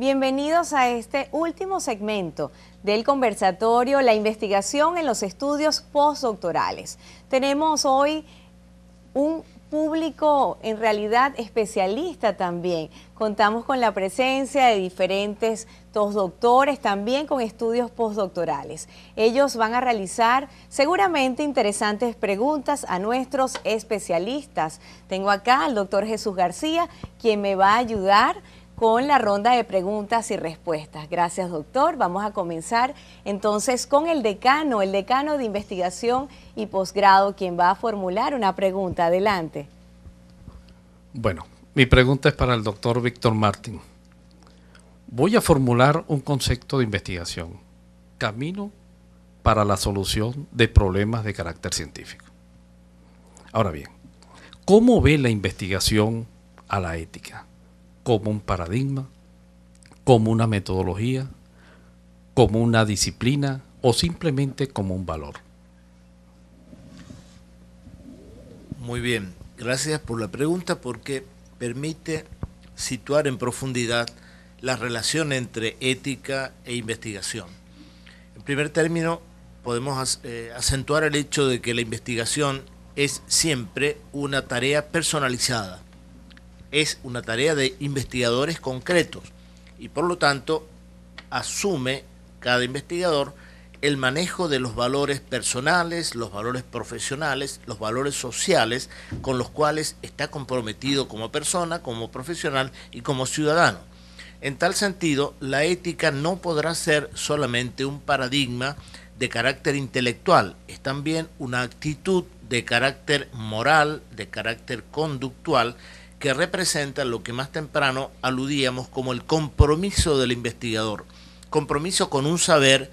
Bienvenidos a este último segmento del conversatorio La investigación en los estudios postdoctorales. Tenemos hoy un público en realidad especialista también. Contamos con la presencia de diferentes doctores también con estudios postdoctorales. Ellos van a realizar seguramente interesantes preguntas a nuestros especialistas. Tengo acá al doctor Jesús García, quien me va a ayudar con la ronda de preguntas y respuestas. Gracias, doctor. Vamos a comenzar entonces con el decano de investigación y posgrado, quien va a formular una pregunta. Adelante. Bueno, mi pregunta es para el doctor Víctor Martín. Voy a formular un concepto de investigación, camino para la solución de problemas de carácter científico. Ahora bien, ¿cómo ve la investigación a la ética? ¿Como un paradigma, como una metodología, como una disciplina o simplemente como un valor? Muy bien, gracias por la pregunta porque permite situar en profundidad la relación entre ética e investigación. En primer término, podemos acentuar el hecho de que la investigación es siempre una tarea personalizada. Es una tarea de investigadores concretos y por lo tanto asume cada investigador el manejo de los valores personales, los valores profesionales, los valores sociales con los cuales está comprometido como persona, como profesional y como ciudadano. En tal sentido, la ética no podrá ser solamente un paradigma de carácter intelectual, es también una actitud de carácter moral, de carácter conductual, que representa lo que más temprano aludíamos como el compromiso del investigador. Compromiso con un saber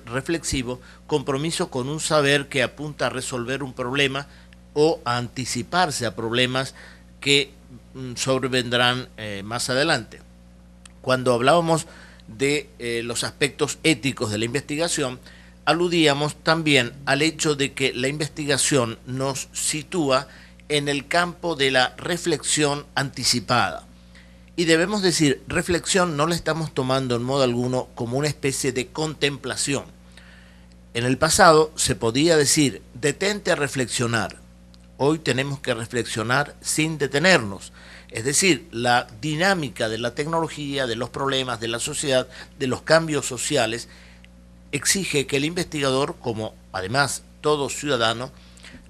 reflexivo, compromiso con un saber que apunta a resolver un problema o a anticiparse a problemas que sobrevendrán más adelante. Cuando hablábamos de los aspectos éticos de la investigación, aludíamos también al hecho de que la investigación nos sitúa en el campo de la reflexión anticipada. Y debemos decir, reflexión no la estamos tomando en modo alguno como una especie de contemplación. En el pasado se podía decir, detente a reflexionar. Hoy tenemos que reflexionar sin detenernos. Es decir, la dinámica de la tecnología, de los problemas, de la sociedad, de los cambios sociales, exige que el investigador, como además todo ciudadano,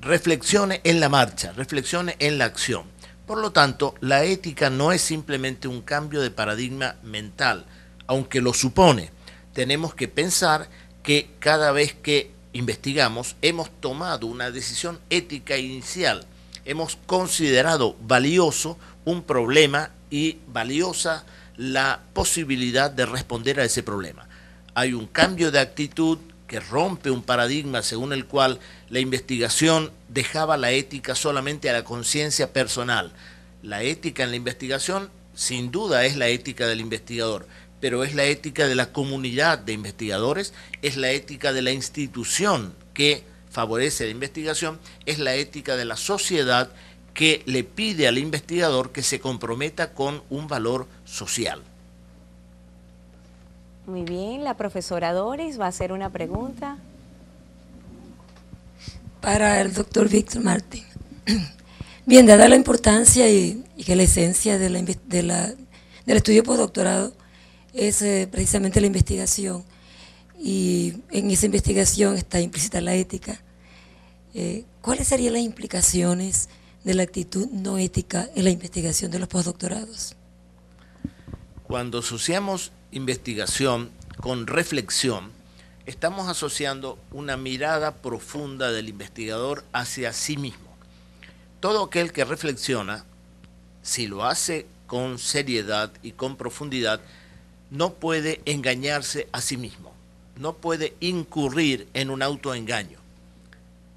reflexione en la marcha, reflexione en la acción. Por lo tanto, la ética no es simplemente un cambio de paradigma mental, aunque lo supone. Tenemos que pensar que cada vez que investigamos hemos tomado una decisión ética inicial, hemos considerado valioso un problema y valiosa la posibilidad de responder a ese problema. Hay un cambio de actitud que rompe un paradigma según el cual la investigación dejaba la ética solamente a la conciencia personal. La ética en la investigación sin duda es la ética del investigador, pero es la ética de la comunidad de investigadores, es la ética de la institución que favorece la investigación, es la ética de la sociedad que le pide al investigador que se comprometa con un valor social. Muy bien, la profesora Doris va a hacer una pregunta. Para el doctor Víctor Martín. Bien, dada la importancia y que la esencia del estudio postdoctorado es precisamente la investigación, y en esa investigación está implícita la ética, ¿cuáles serían las implicaciones de la actitud no ética en la investigación de los postdoctorados? Cuando asociamos investigación con reflexión, estamos asociando una mirada profunda del investigador hacia sí mismo. Todo aquel que reflexiona, si lo hace con seriedad y con profundidad, no puede engañarse a sí mismo, no puede incurrir en un autoengaño.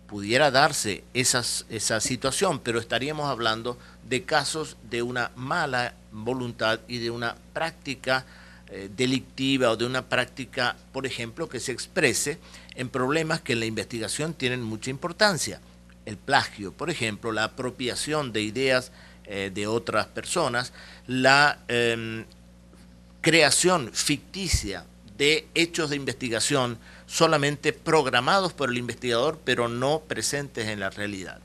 Pudiera darse esa situación, pero estaríamos hablando de casos de una mala voluntad y de una práctica delictiva o de una práctica, por ejemplo, que se exprese en problemas que en la investigación tienen mucha importancia. El plagio, por ejemplo, la apropiación de ideas de otras personas, la creación ficticia de hechos de investigación solamente programados por el investigador, pero no presentes en la realidad.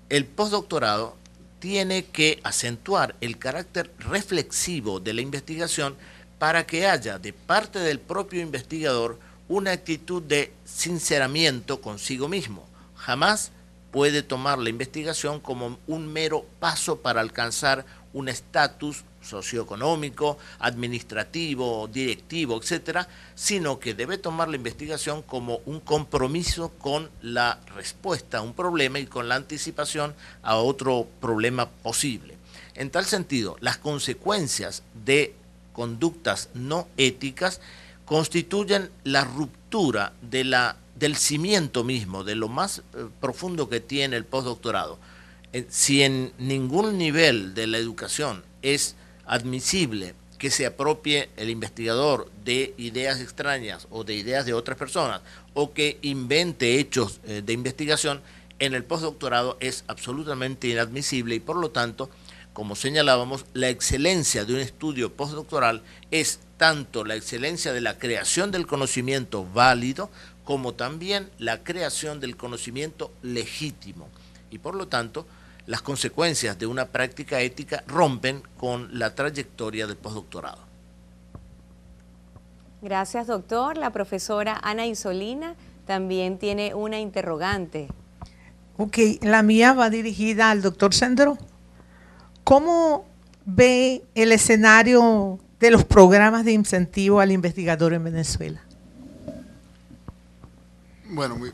El postdoctorado tiene que acentuar el carácter reflexivo de la investigación para que haya de parte del propio investigador una actitud de sinceramiento consigo mismo. Jamás puede tomar la investigación como un mero paso para alcanzar un estatus socioeconómico, administrativo, directivo, etcétera, sino que debe tomar la investigación como un compromiso con la respuesta a un problema y con la anticipación a otro problema posible. En tal sentido, las consecuencias de conductas no éticas constituyen la ruptura del cimiento mismo, de lo más profundo que tiene el postdoctorado. Si en ningún nivel de la educación es admisible que se apropie el investigador de ideas extrañas o de ideas de otras personas, o que invente hechos de investigación, en el postdoctorado es absolutamente inadmisible y por lo tanto, como señalábamos, la excelencia de un estudio postdoctoral es tanto la excelencia de la creación del conocimiento válido como también la creación del conocimiento legítimo. Y por lo tanto, las consecuencias de una práctica ética rompen con la trayectoria del postdoctorado. Gracias, doctor. La profesora Ana Isolina también tiene una interrogante. Ok, la mía va dirigida al doctor Sendero. ¿Cómo ve el escenario de los programas de incentivo al investigador en Venezuela? Bueno, muy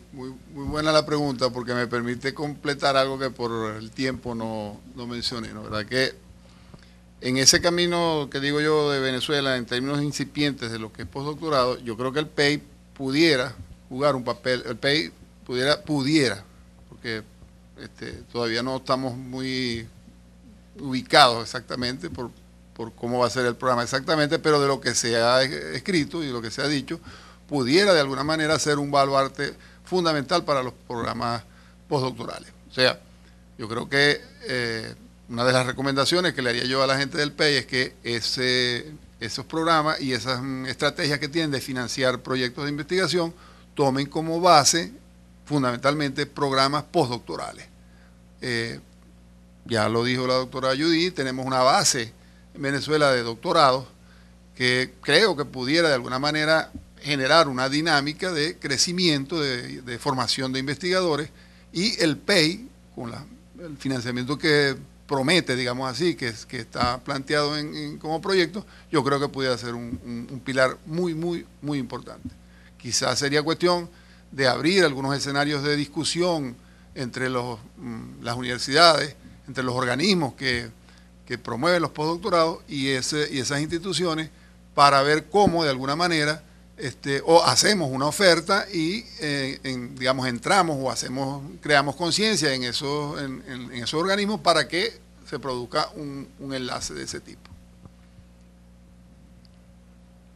buena la pregunta porque me permite completar algo que por el tiempo no mencioné, ¿no? ¿Verdad? Que en ese camino que digo yo de Venezuela, en términos incipientes de lo que es postdoctorado, yo creo que el PEI pudiera jugar un papel, el PEI pudiera, porque todavía no estamos muy ubicados exactamente por cómo va a ser el programa exactamente, pero de lo que se ha escrito y de lo que se ha dicho, pudiera de alguna manera ser un baluarte fundamental para los programas postdoctorales. O sea, yo creo que una de las recomendaciones que le haría yo a la gente del PEI es que esos programas y esas estrategias que tienen de financiar proyectos de investigación tomen como base fundamentalmente programas postdoctorales. Ya lo dijo la doctora Judy, tenemos una base en Venezuela de doctorados que creo que pudiera de alguna manera generar una dinámica de crecimiento, de formación de investigadores, y el PEI, con el financiamiento que promete, digamos así, que está planteado como proyecto, yo creo que pudiera ser un pilar muy importante. Quizás sería cuestión de abrir algunos escenarios de discusión entre las universidades, entre los organismos que promueven los postdoctorados y esas instituciones, para ver cómo de alguna manera o hacemos una oferta y digamos entramos o creamos conciencia en esos organismos para que se produzca un enlace de ese tipo.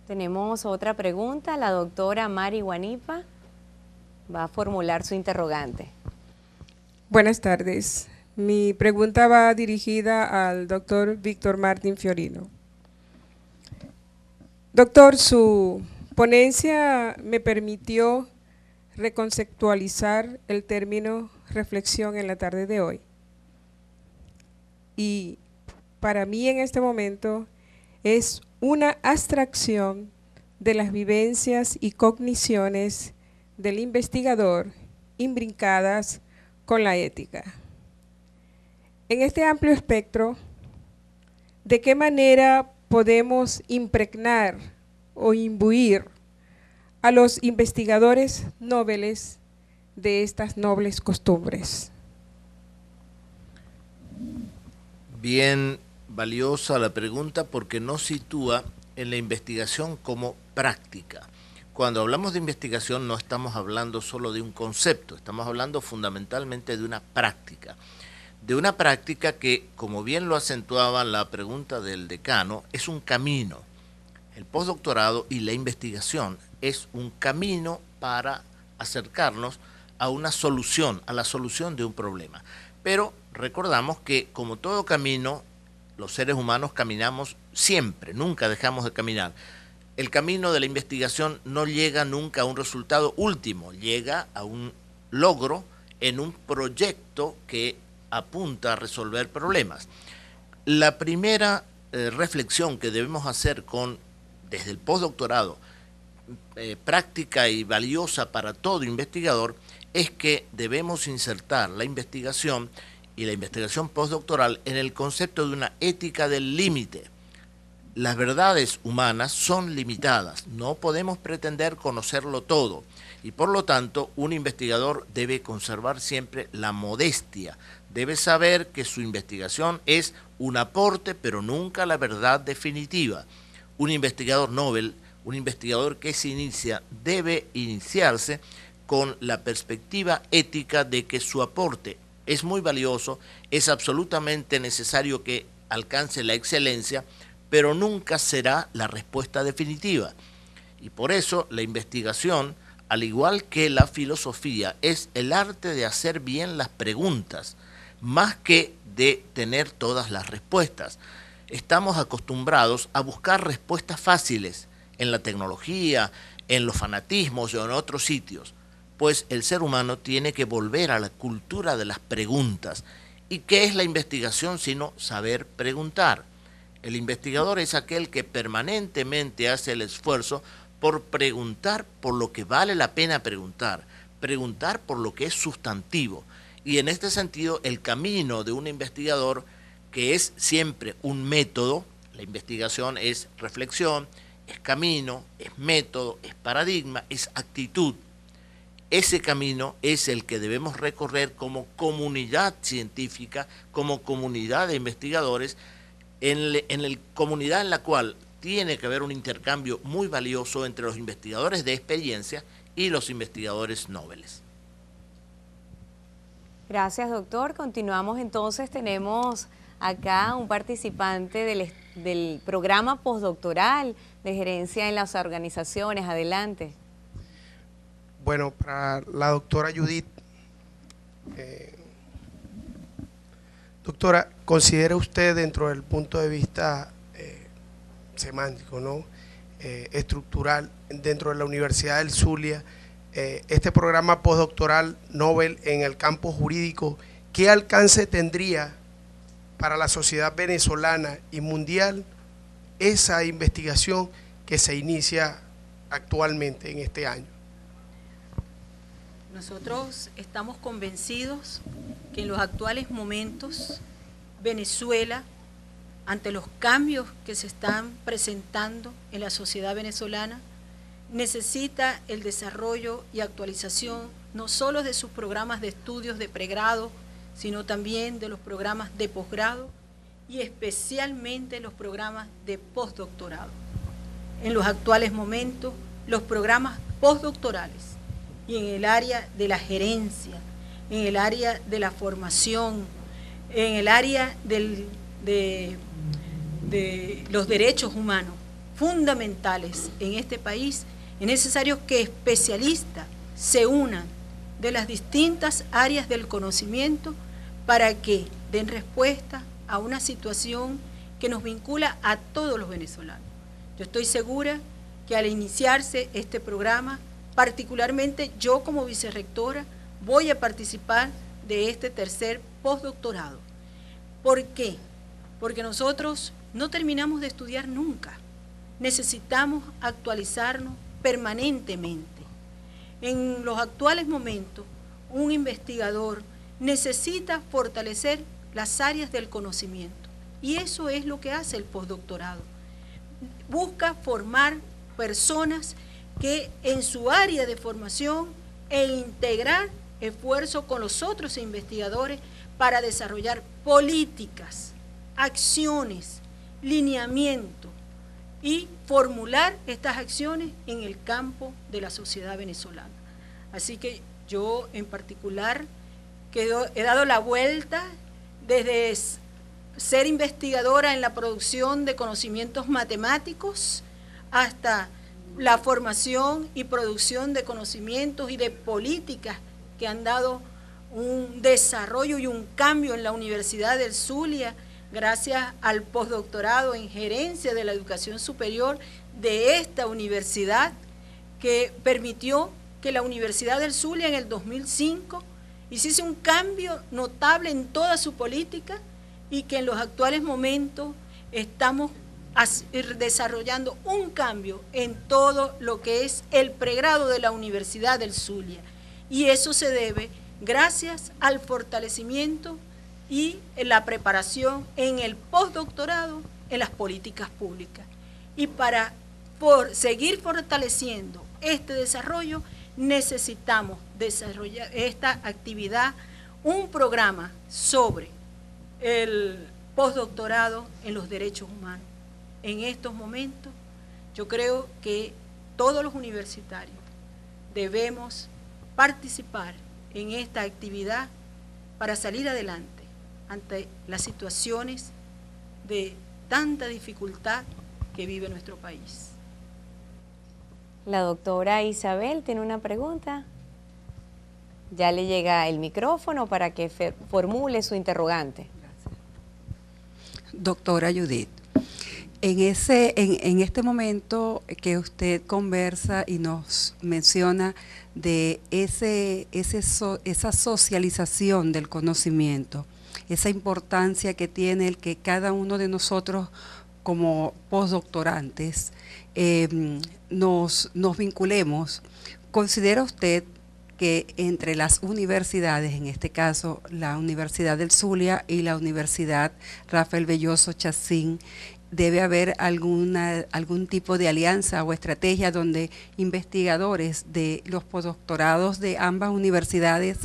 Tenemos otra pregunta. La doctora Mari Guanipa va a formular su interrogante. Buenas tardes. Mi pregunta va dirigida al doctor Víctor Martín Fiorino. Doctor, su ponencia me permitió reconceptualizar el término reflexión en la tarde de hoy. Y para mí en este momento es una abstracción de las vivencias y cogniciones del investigador imbrincadas con la ética. En este amplio espectro, ¿de qué manera podemos impregnar o imbuir a los investigadores nobles de estas nobles costumbres? Bien valiosa la pregunta porque nos sitúa en la investigación como práctica. Cuando hablamos de investigación no estamos hablando solo de un concepto, estamos hablando fundamentalmente de una práctica. De una práctica que, como bien lo acentuaba la pregunta del decano, es un camino. El postdoctorado y la investigación es un camino para acercarnos a una solución, a la solución de un problema. Pero recordamos que, como todo camino, los seres humanos caminamos siempre, nunca dejamos de caminar. El camino de la investigación no llega nunca a un resultado último, llega a un logro en un proyecto que apunta a resolver problemas. La primera reflexión que debemos hacer desde el postdoctorado, práctica y valiosa para todo investigador, es que debemos insertar la investigación y la investigación postdoctoral en el concepto de una ética del límite. Las verdades humanas son limitadas, no podemos pretender conocerlo todo y por lo tanto un investigador debe conservar siempre la modestia, debe saber que su investigación es un aporte pero nunca la verdad definitiva. Un investigador Nobel, un investigador que se inicia, debe iniciarse con la perspectiva ética de que su aporte es muy valioso, es absolutamente necesario que alcance la excelencia, pero nunca será la respuesta definitiva. Y por eso la investigación, al igual que la filosofía, es el arte de hacer bien las preguntas, más que de tener todas las respuestas. Estamos acostumbrados a buscar respuestas fáciles en la tecnología, en los fanatismos o en otros sitios, pues el ser humano tiene que volver a la cultura de las preguntas. ¿Y qué es la investigación sino saber preguntar? El investigador es aquel que permanentemente hace el esfuerzo por preguntar por lo que vale la pena preguntar por lo que es sustantivo. Y en este sentido, el camino de un investigador, que es siempre un método, la investigación es reflexión, es camino, es método, es paradigma, es actitud. Ese camino es el que debemos recorrer como comunidad científica, como comunidad de investigadores, en la comunidad en la cual tiene que haber un intercambio muy valioso entre los investigadores de experiencia y los investigadores nobles. Gracias, doctor. Continuamos entonces. Tenemos acá un participante del programa postdoctoral de gerencia en las organizaciones. Adelante. Bueno, para la doctora Judith, doctora, ¿considera usted dentro del punto de vista semántico, ¿no? Estructural, dentro de la Universidad del Zulia, este programa postdoctoral Nobel en el campo jurídico, qué alcance tendría para la sociedad venezolana y mundial esa investigación que se inicia actualmente en este año? Nosotros estamos convencidos que en los actuales momentos Venezuela, ante los cambios que se están presentando en la sociedad venezolana, necesita el desarrollo y actualización no solo de sus programas de estudios de pregrado, sino también de los programas de posgrado y especialmente los programas de postdoctorado. En los actuales momentos, los programas postdoctorales y en el área de la gerencia, en el área de la formación, en el área de los derechos humanos fundamentales en este país, es necesario que especialistas se unan de las distintas áreas del conocimiento para que den respuesta a una situación que nos vincula a todos los venezolanos. Yo estoy segura que al iniciarse este programa, particularmente yo como vicerrectora voy a participar de este tercer postdoctorado. ¿Por qué? Porque nosotros no terminamos de estudiar nunca. Necesitamos actualizarnos permanentemente. En los actuales momentos, un investigador necesita fortalecer las áreas del conocimiento. Y eso es lo que hace el postdoctorado. Busca formar personas que en su área de formación e integrar esfuerzo con los otros investigadores para desarrollar políticas, acciones, lineamientos y formular estas acciones en el campo de la sociedad venezolana. Así que yo en particular he dado la vuelta desde ser investigadora en la producción de conocimientos matemáticos hasta la formación y producción de conocimientos y de políticas que han dado un desarrollo y un cambio en la Universidad del Zulia gracias al postdoctorado en gerencia de la educación superior de esta universidad, que permitió que la Universidad del Zulia en el 2005 hiciese un cambio notable en toda su política y que en los actuales momentos estamos desarrollando un cambio en todo lo que es el pregrado de la Universidad del Zulia. Y eso se debe gracias al fortalecimiento y la preparación en el postdoctorado en las políticas públicas. Y para seguir fortaleciendo este desarrollo, necesitamos desarrollar esta actividad, un programa sobre el postdoctorado en los derechos humanos. En estos momentos, yo creo que todos los universitarios debemos participar en esta actividad para salir adelante ante las situaciones de tanta dificultad que vive nuestro país. La doctora Isabel tiene una pregunta. Ya le llega el micrófono para que formule su interrogante. Gracias. Doctora Judith, en este momento que usted conversa y nos menciona de esa socialización del conocimiento, esa importancia que tiene el que cada uno de nosotros como postdoctorantes nos vinculemos, ¿considera usted que entre las universidades, en este caso la Universidad del Zulia y la Universidad Rafael Belloso Chacín, debe haber algún tipo de alianza o estrategia donde investigadores de los postdoctorados de ambas universidades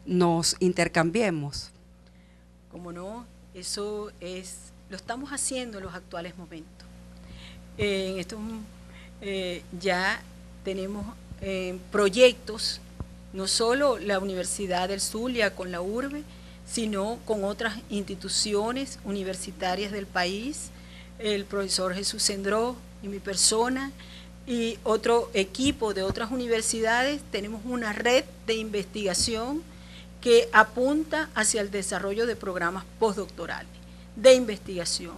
nos intercambiemos? Como no, eso lo estamos haciendo en los actuales momentos. En estos ya tenemos proyectos, no solo la Universidad del Zulia con la URBE, sino con otras instituciones universitarias del país, el profesor Jesús Sendró y mi persona, y otro equipo de otras universidades. Tenemos una red de investigación que apunta hacia el desarrollo de programas postdoctorales de investigación.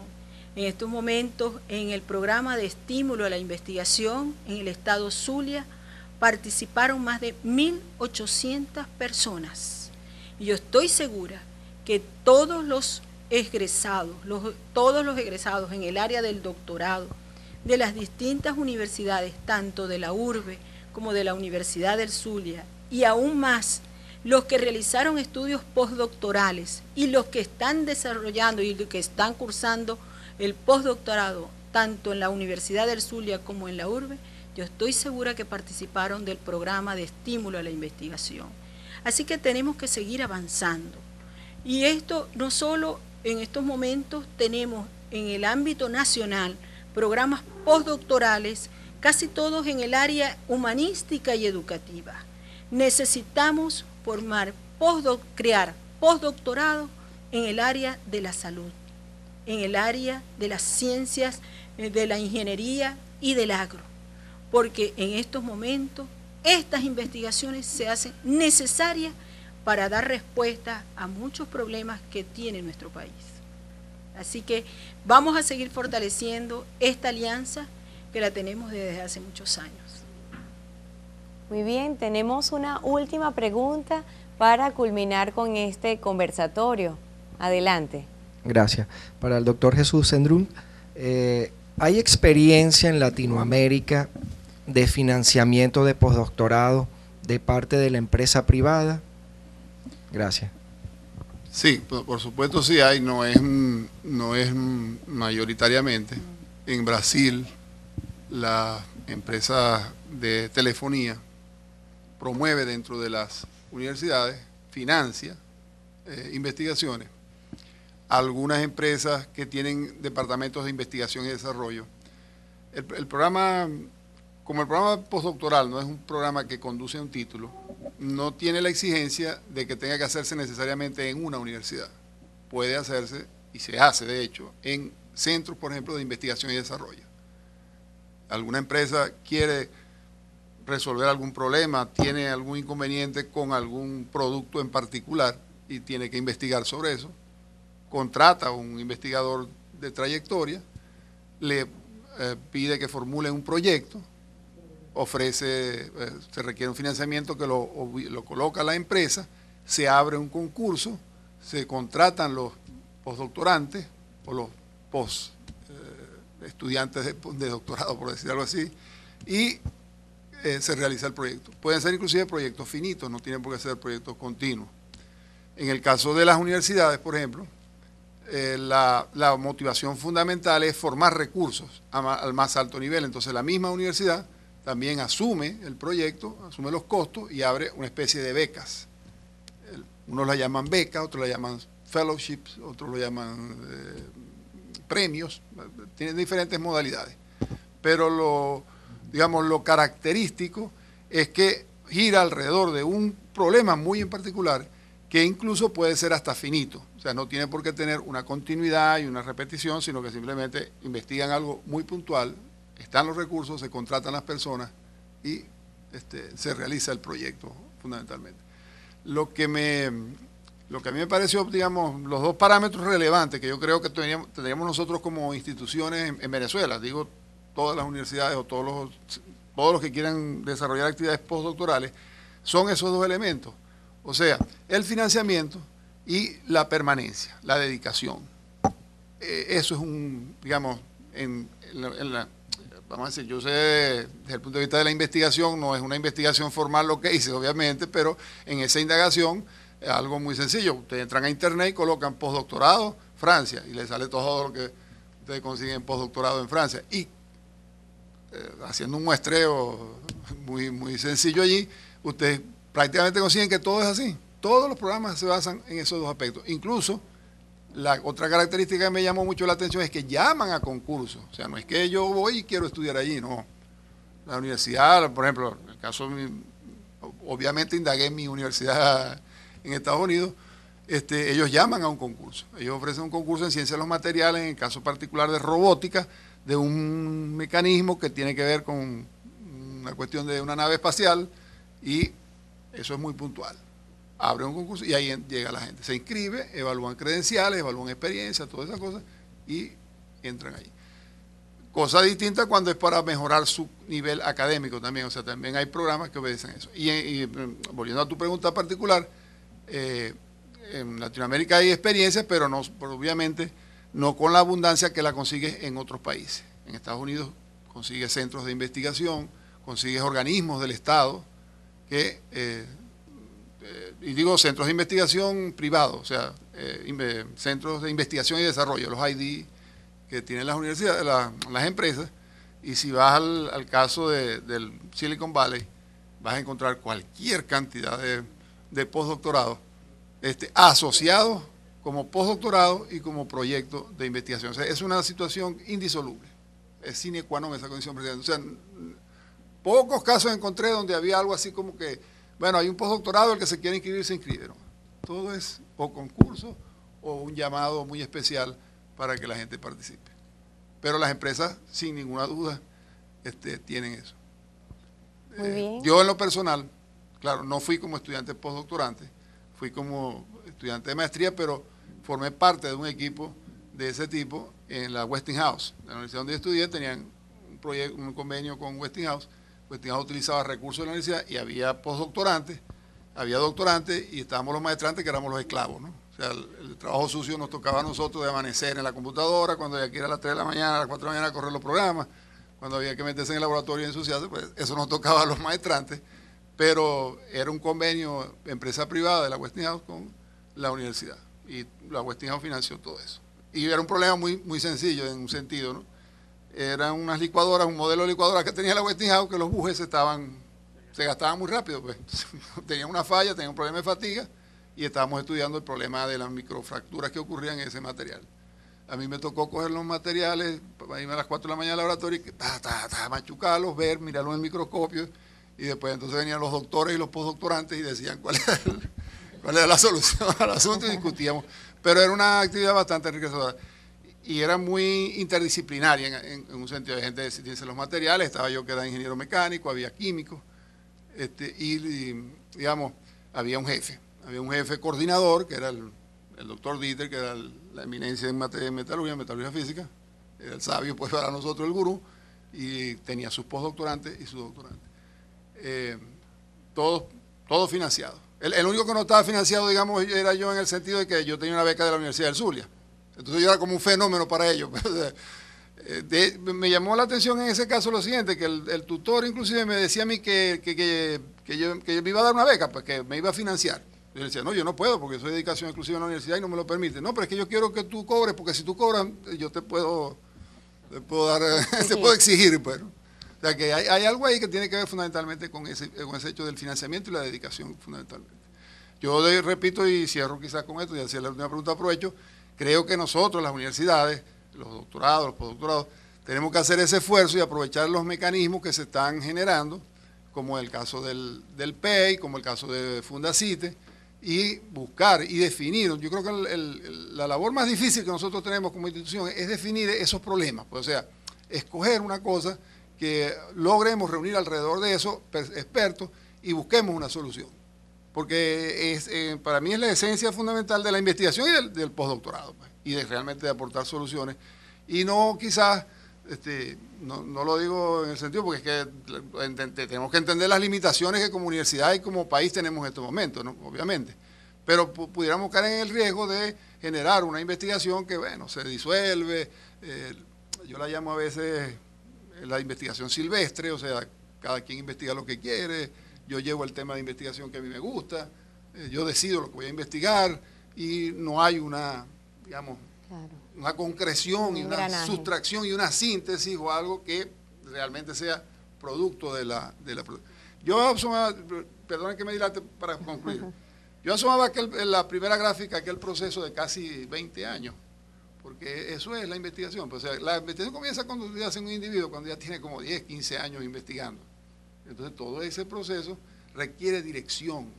En estos momentos, en el programa de estímulo a la investigación en el estado Zulia, participaron más de 1.800 personas. Y yo estoy segura que todos los egresados en el área del doctorado de las distintas universidades, tanto de la URBE como de la Universidad del Zulia, y aún más los que realizaron estudios postdoctorales y los que están desarrollando y los que están cursando el postdoctorado, tanto en la Universidad del Zulia como en la URBE, yo estoy segura que participaron del programa de estímulo a la investigación. Así que tenemos que seguir avanzando. Y esto no solo en estos momentos tenemos en el ámbito nacional programas postdoctorales, casi todos en el área humanística y educativa. Necesitamos crear postdoctorado en el área de la salud, en el área de las ciencias, de la ingeniería y del agro, porque en estos momentos estas investigaciones se hacen necesarias para dar respuesta a muchos problemas que tiene nuestro país. Así que vamos a seguir fortaleciendo esta alianza que la tenemos desde hace muchos años. Muy bien, tenemos una última pregunta para culminar con este conversatorio. Adelante. Gracias. Para el doctor Jesús Sendrún, ¿hay experiencia en Latinoamérica de financiamiento de postdoctorado de parte de la empresa privada? Gracias. Sí, por supuesto sí hay, no es mayoritariamente. En Brasil, la empresa de telefonía promueve dentro de las universidades, financia investigaciones. Algunas empresas que tienen departamentos de investigación y desarrollo. El programa, como el programa postdoctoral no es un programa que conduce a un título, no tiene la exigencia de que tenga que hacerse necesariamente en una universidad. Puede hacerse, y se hace de hecho, en centros, por ejemplo, de investigación y desarrollo. Alguna empresa quiere resolver algún problema, tiene algún inconveniente con algún producto en particular y tiene que investigar sobre eso, contrata a un investigador de trayectoria, le pide que formule un proyecto, ofrece, se requiere un financiamiento que lo coloca la empresa, se abre un concurso, se contratan los postdoctorantes o los estudiantes de doctorado, por decir algo así, y se realiza el proyecto. Pueden ser inclusive proyectos finitos, no tienen por qué ser proyectos continuos. En el caso de las universidades, por ejemplo, la motivación fundamental es formar recursos al más alto nivel. Entonces la misma universidad también asume el proyecto, asume los costos y abre una especie de becas. Unos la llaman becas, otros la llaman fellowships, otros lo llaman premios, tienen diferentes modalidades. Pero lo característico es que gira alrededor de un problema muy en particular que incluso puede ser hasta finito. O sea, no tiene por qué tener una continuidad y una repetición, sino que simplemente investigan algo muy puntual, están los recursos, se contratan las personas y se realiza el proyecto fundamentalmente. Lo que a mí me pareció, digamos, los dos parámetros relevantes que yo creo que tendríamos nosotros como instituciones en Venezuela, digo, todas las universidades o todos los que quieran desarrollar actividades postdoctorales, son esos dos elementos. O sea, el financiamiento y la permanencia, la dedicación. Eso es digamos, vamos a decir, yo sé desde el punto de vista de la investigación, no es una investigación formal lo que hice, obviamente, pero en esa indagación es algo muy sencillo. Ustedes entran a internet y colocan postdoctorado Francia y les sale todo lo que ustedes consiguen postdoctorado en Francia. Y haciendo un muestreo muy, muy sencillo allí, ustedes prácticamente consiguen que todo es así. Todos los programas se basan en esos dos aspectos. Incluso, la otra característica que me llamó mucho la atención es que llaman a concursos. O sea, no es que yo voy y quiero estudiar allí, no. La universidad, por ejemplo, en el caso obviamente indagué en mi universidad en Estados Unidos, ellos llaman a un concurso. Ellos ofrecen un concurso en ciencia de los materiales, en el caso particular de robótica, de un mecanismo que tiene que ver con una cuestión de una nave espacial, y eso es muy puntual. Abre un concurso y ahí llega la gente. Se inscribe, evalúan credenciales, evalúan experiencia, todas esas cosas, y entran ahí. Cosa distinta cuando es para mejorar su nivel académico también. O sea, también hay programas que obedecen eso. Y volviendo a tu pregunta particular, en Latinoamérica hay experiencias, pero obviamente no con la abundancia que la consigues en otros países. En Estados Unidos consigues centros de investigación, consigues organismos del Estado que, y digo centros de investigación privados, o sea, centros de investigación y desarrollo, los ID que tienen las universidades, las empresas. Y si vas al caso del Silicon Valley, vas a encontrar cualquier cantidad de postdoctorados asociados como postdoctorado y como proyecto de investigación. O sea, es una situación indisoluble. Es sine qua non esa condición. O sea, pocos casos encontré donde había algo así como que, bueno, hay un postdoctorado, el que se quiere inscribir se inscribe. No. Todo es o concurso o un llamado muy especial para que la gente participe. Pero las empresas, sin ninguna duda, tienen eso. Muy bien. Yo en lo personal, claro, no fui como estudiante postdoctorante, fui como estudiante de maestría, pero formé parte de un equipo de ese tipo en la Westinghouse. En la universidad donde yo estudié tenían un convenio con Westinghouse. Westinghouse utilizaba recursos de la universidad y había postdoctorantes, había doctorantes y estábamos los maestrantes que éramos los esclavos, ¿no? O sea, el trabajo sucio nos tocaba a nosotros de amanecer en la computadora, cuando había que ir a las 3 de la mañana, a las 4 de la mañana a correr los programas, cuando había que meterse en el laboratorio y ensuciarse, pues eso nos tocaba a los maestrantes, pero era un convenio empresa privada de la Westinghouse con la universidad y la Westinghouse financió todo eso. Y era un problema muy, muy sencillo en un sentido, ¿no? Eran unas licuadoras, un modelo de licuadora que tenía la Westinghouse, que los bujes se gastaban muy rápido, pues. Tenían una falla, tenían un problema de fatiga y estábamos estudiando el problema de las microfracturas que ocurrían en ese material. A mí me tocó coger los materiales, irme a las 4 de la mañana al laboratorio y machucarlos, ver, mirarlos en el microscopio, y después entonces venían los doctores y los postdoctorantes y decían cuál era la solución al asunto y discutíamos. Pero era una actividad bastante enriquecedora y era muy interdisciplinaria en un sentido de gente de ciencia de los materiales. Estaba yo que era ingeniero mecánico, había químicos, y digamos, había un jefe coordinador que era el el doctor Dieter, que era la eminencia en materia de metalurgia física, era el sabio pues para nosotros, el gurú, y tenía sus postdoctorantes y sus doctorantes. Todo financiado. El único que no estaba financiado, digamos, era yo, en el sentido de que yo tenía una beca de la Universidad del Zulia. Entonces yo era como un fenómeno para ellos. Me llamó la atención en ese caso lo siguiente, que el tutor inclusive me decía a mí que yo me iba a dar una beca, pues, que me iba a financiar. Yo le decía, no, yo no puedo porque soy de dedicación exclusiva en la universidad y no me lo permite. No, pero es que yo quiero que tú cobres, porque si tú cobras, yo te puedo dar, te puedo exigir, pues, ¿no? O sea que hay algo ahí que tiene que ver fundamentalmente con ese hecho del financiamiento y la dedicación fundamentalmente. Yo repito y cierro quizás con esto, y hacer la última pregunta aprovecho, creo que nosotros, las universidades, los doctorados, los postdoctorados, tenemos que hacer ese esfuerzo y aprovechar los mecanismos que se están generando, como el caso del PEI, como el caso de Fundacite, y buscar y definir. Yo creo que la labor más difícil que nosotros tenemos como institución es definir esos problemas, pues, o sea, escoger una cosa que logremos reunir alrededor de eso expertos y busquemos una solución. Porque para mí es la esencia fundamental de la investigación y del postdoctorado, pues, y de realmente de aportar soluciones. Y no quizás, no lo digo en el sentido, porque es que tenemos que entender las limitaciones que como universidad y como país tenemos en estos momentos, ¿no? Obviamente. Pero pudiéramos caer en el riesgo de generar una investigación que, bueno, se disuelve. Yo la llamo a veces la investigación silvestre, o sea, cada quien investiga lo que quiere, yo llevo el tema de investigación que a mí me gusta, yo decido lo que voy a investigar y no hay una, digamos, una concreción y una sustracción y una síntesis o algo que realmente sea producto de la Yo asomaba, perdonen que me dilate para concluir, yo asomaba la primera gráfica, aquel proceso de casi 20 años, porque eso es la investigación. Pues, o sea, la investigación comienza cuando ya hace un individuo, cuando ya tiene como 10, 15 años investigando. Entonces todo ese proceso requiere dirección,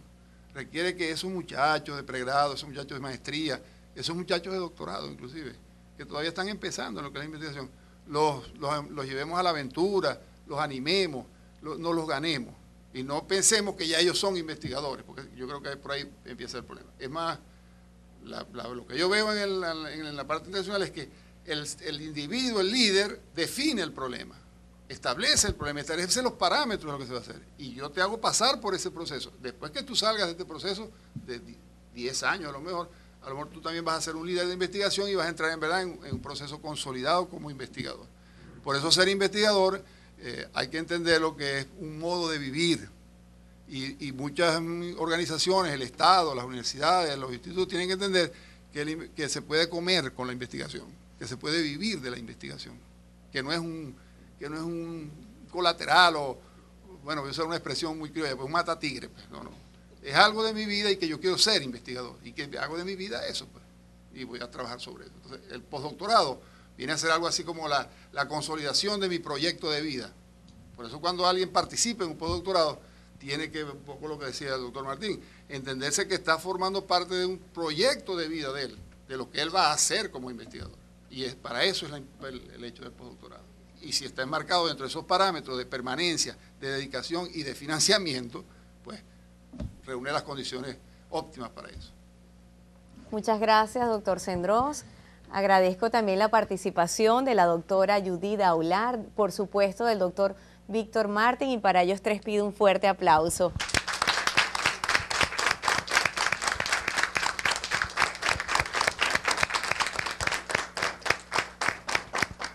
requiere que esos muchachos de pregrado, esos muchachos de maestría, esos muchachos de doctorado inclusive, que todavía están empezando en lo que es la investigación, los llevemos a la aventura, los animemos, no los ganemos. Y no pensemos que ya ellos son investigadores, porque yo creo que por ahí empieza el problema. Es más, lo que yo veo en la parte internacional es que el individuo, el líder, define el problema, establece el problema, establece los parámetros de lo que se va a hacer. Y yo te hago pasar por ese proceso. Después que tú salgas de este proceso, de 10 años a lo mejor tú también vas a ser un líder de investigación y vas a entrar en verdad en un proceso consolidado como investigador. Por eso ser investigador hay que entender lo que es un modo de vivir. Y muchas organizaciones, el Estado, las universidades, los institutos tienen que entender que se puede comer con la investigación, que se puede vivir de la investigación, que no es un colateral o, bueno, voy a usar una expresión muy criolla, pues un matatigre, pues, no. Es algo de mi vida y que yo quiero ser investigador y que hago de mi vida eso, pues, y voy a trabajar sobre eso. Entonces, el postdoctorado viene a ser algo así como la consolidación de mi proyecto de vida. Por eso cuando alguien participa en un postdoctorado, tiene que, un poco lo que decía el doctor Martín, entenderse que está formando parte de un proyecto de vida de él, de lo que él va a hacer como investigador. Y para eso es el hecho del postdoctorado. Y si está enmarcado dentro de esos parámetros de permanencia, de dedicación y de financiamiento, pues reúne las condiciones óptimas para eso. Muchas gracias, doctor Sendros. Agradezco también la participación de la doctora Judith Aular, por supuesto del doctor Víctor Martín, y para ellos tres pido un fuerte aplauso.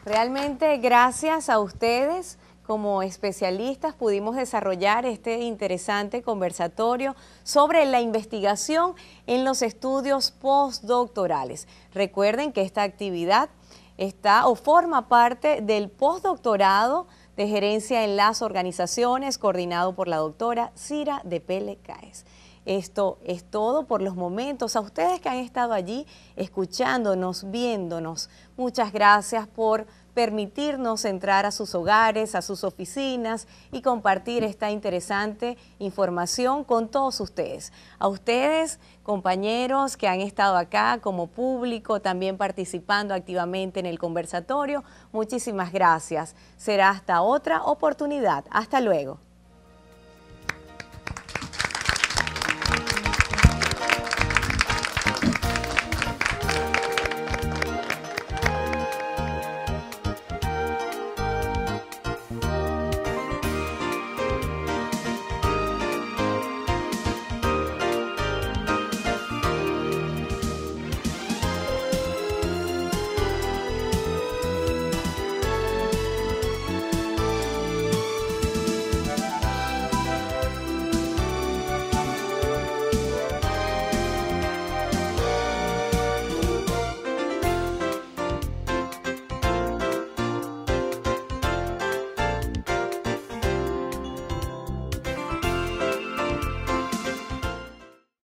Realmente gracias a ustedes como especialistas pudimos desarrollar este interesante conversatorio sobre la investigación en los estudios postdoctorales. Recuerden que esta actividad está o forma parte del postdoctorado de gerencia en las organizaciones coordinado por la doctora Cira de Pele Caes. Esto es todo por los momentos. A ustedes que han estado allí escuchándonos, viéndonos, muchas gracias por permitirnos entrar a sus hogares, a sus oficinas y compartir esta interesante información con todos ustedes. A ustedes, compañeros que han estado acá como público, también participando activamente en el conversatorio, muchísimas gracias. Será hasta otra oportunidad. Hasta luego.